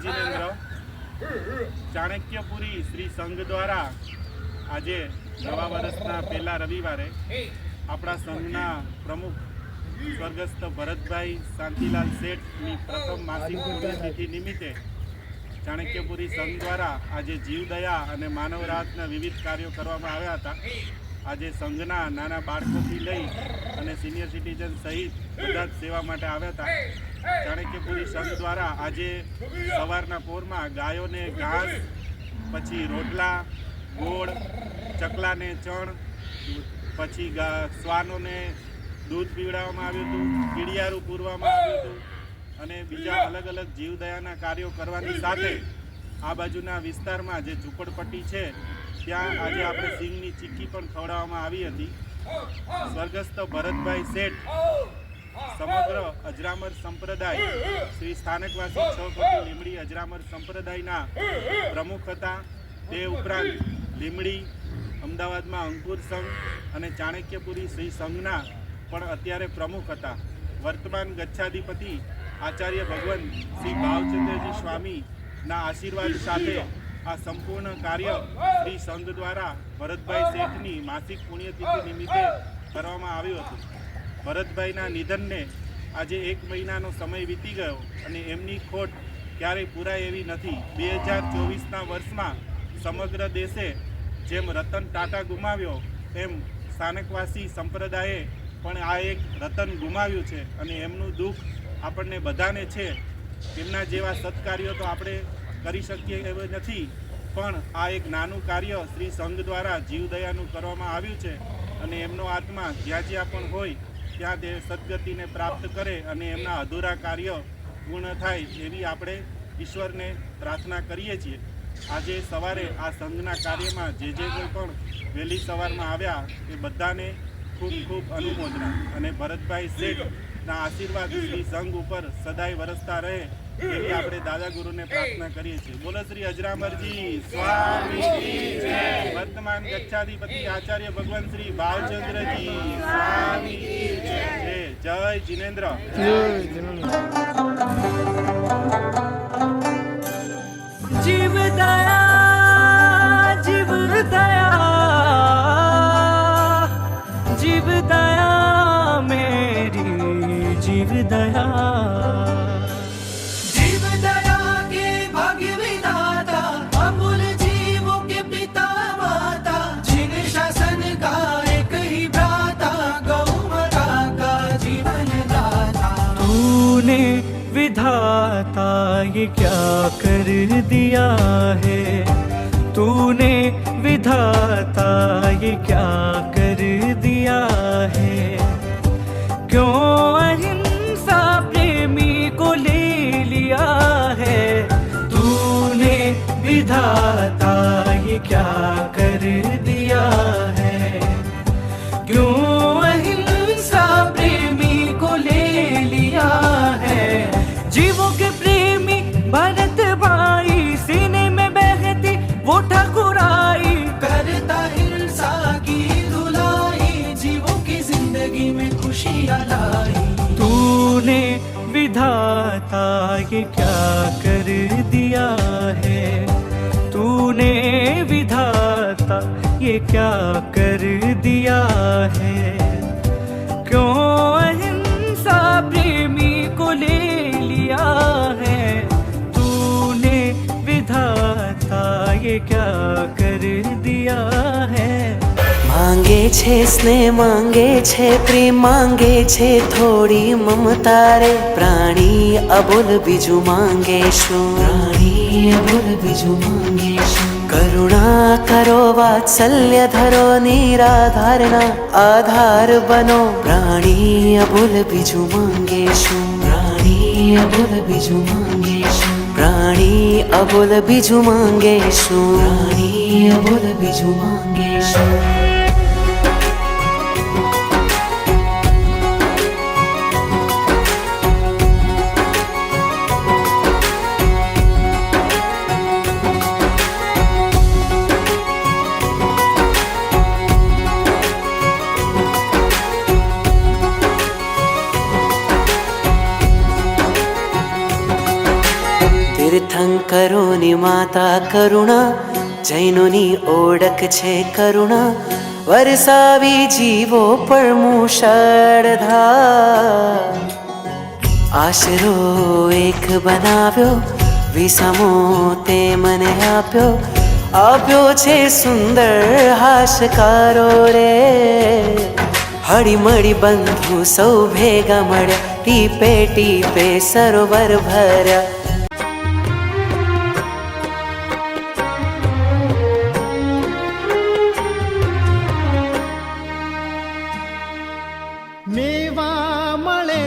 जिनेन्द्र। चाणक्यपुरी श्री संघ द्वारा आज नवा वर्षना पहला रविवारे अपना संघना प्रमुख स्वर्गस्थ भरतभाई शांतिलाल सेठनी प्रथम मासिक पुण्यतिथि निमित्ते चाणक्यपुरी संघ द्वारा आज जीवदया और मानवराहतना विविध कार्यों करवामां आव्या हता। आज संघना नाना बाळकोथी लई अने सीनियर सिटीजन सहित बधा सेवा माटे आव्या हता। चाणक्यपुरी संघ द्वारा आज सवारना पोरमा गायों ने घास, पछी रोटला, गोळ, चकला ने चण, पछी श्वानों ने दूध पीवડાવવામાં આવ્યું હતું, કીડિયારું પૂરવામાં આવ્યું હતું અને બીજા અલગ અલગ જીવદયાના કાર્યો કરવાની સાથે આ બાજુના વિસ્તારમાં જે ઝૂંપડપટ્ટી છે ત્યાં આજે આપણે સિંગની ચીક્કી પણ ખવડાવવામાં આવી હતી। સ્વર્ગસ્થ ભરતભાઈ શેઠ સમગ્ર અજરામર સંપ્રદાય શ્રી સ્થાનકવાસી 6 કોટી લીમડી અજરામર સંપ્રદાયના પ્રમુખ હતા। તે ઉપરાંત લીમડી અમદાવાદમાં અંકુર સંઘ અને ચાણક્યપુરી શ્રી સંઘના પણ અત્યારે પ્રમુખ હતા। વર્તમાન ગચ્છાધિપતિ આચાર્ય ભગવાન શ્રી ભાવચંદ્રજી સ્વામીના આશીર્વાદ સાથે આ સંપૂર્ણ કાર્ય શ્રી સંઘ દ્વારા ભરતભાઈ શેઠની માસિક પુણ્યતિથિ નિમિત્તે કરવામાં આવ્યું હતું। ભરતભાઈના નિધનને આજે 1 મહિનાનો સમય વીતી ગયો અને એમની ખોટ ક્યારેય પૂરાય એવી નથી। 2024ના વર્ષમાં સમગ્ર દેશે જેમ રતન ટાટા ગુમાવ્યો એમ સ્થાનકવાસી સંપ્રદાયે પણ આ એક રતન ગુમાવ્યું છે અને એમનું દુઃખ આપણને બધાને છે। એમના જેવા સત્કાર્યો તો આપણે કરી શકીએ એવું નથી, પણ આ એક નાનું કાર્ય શ્રી સંઘ દ્વારા જીવદયાનું કરવામાં આવ્યું છે અને એમનો આત્મા જ્યાં જ્યાં પણ હોય ત્યાં તે સદગતિને પ્રાપ્ત કરે અને એમના અધૂરા કાર્ય પૂર્ણ થાય એવી આપણે ઈશ્વરને પ્રાર્થના કરીએ છીએ। આજે સવારે આ સંઘના કાર્યમાં જે કોઈ પણ વહેલી સવારમાં આવ્યા એ બધાને खूब खूब अनुमोदना અને ભરતભાઈ શેઠના આશીર્વાદ શ્રી સંઘ ઉપર સદાય વરસતા રહે એવી આપણે દાદા ગુરુને પ્રાર્થના કરીએ છીએ। બોલો શ્રી અજરામરજી સ્વામી કી જય। વર્તમાન ગચ્છાધિપતિ આચાર્ય ભગવાન શ્રી ભાવચંદ્રજી સ્વામી की जय। जय जिनेन्द्र। जीवदया जीवदया जीवदया मेरी जीवदया। जीवदया के भाग्य विधाता अमूल जीवों के पिता माता, जिन शासन का एक ही भ्राता गौ माता का जीवन दाता। तूने विधाता ये क्या कर दिया है, तूने विधाता ये क्या कर दिया है। क्यों अहिंसा प्रेमी को ले लिया है, तूने विधाता ये क्या कर दिया है। क्यों अहिंसा प्रेमी को ले लिया है। जीवों के प्रेमी भरत भाई सीने में बहती वो ठाकुराई, करता हिंसा की धुलाई, जीवों की जिंदगी में खुशियाँ लाई। तूने विधाता ये क्या कर दिया है, तूने विधाता ये क्या कर दिया है। क्यों अहिंसा प्रेमी को ले लिया है, तूने विधाता ये क्या कर दिया है। मांगे छे स्नेह मांगे छे प्रेम मांगे छे थोड़ी ममता रे, प्राणी अबोल बीजू मांगे शू, प्राणी अबोल बीजू मांगे शू। करुणा करो वात्सल्य धरो निराधारना आधार बनो, प्राणी अबोल बीजू मांगे शू, प्राणी अबोल बीजू मांगे शू। प्राणी अबोल बीजू मांगे शू, प्राणी अबोल बीजू मांगे शू। તીર્થંકરોની માતા કરુણા, જૈનોની ઓળખ છે કરુણા, વરસાવી જીવો પર મુશળધાર. આશરો એક બનાવ્યો, વિસામો તે મને આપ્યો, આપ્યો છે સુંદર હાશકારો રે. હળી મળી બંધુ સૌ ભેગા મળ્યા, ટીપે ટીપે સરોવર ભર્યા. મેવા મળે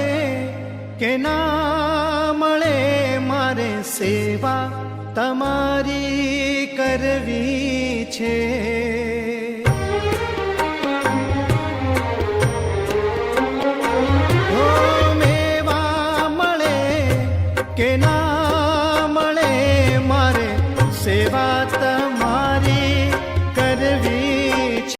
કે ના મળે, મારે સેવા તમારી કરવી છે.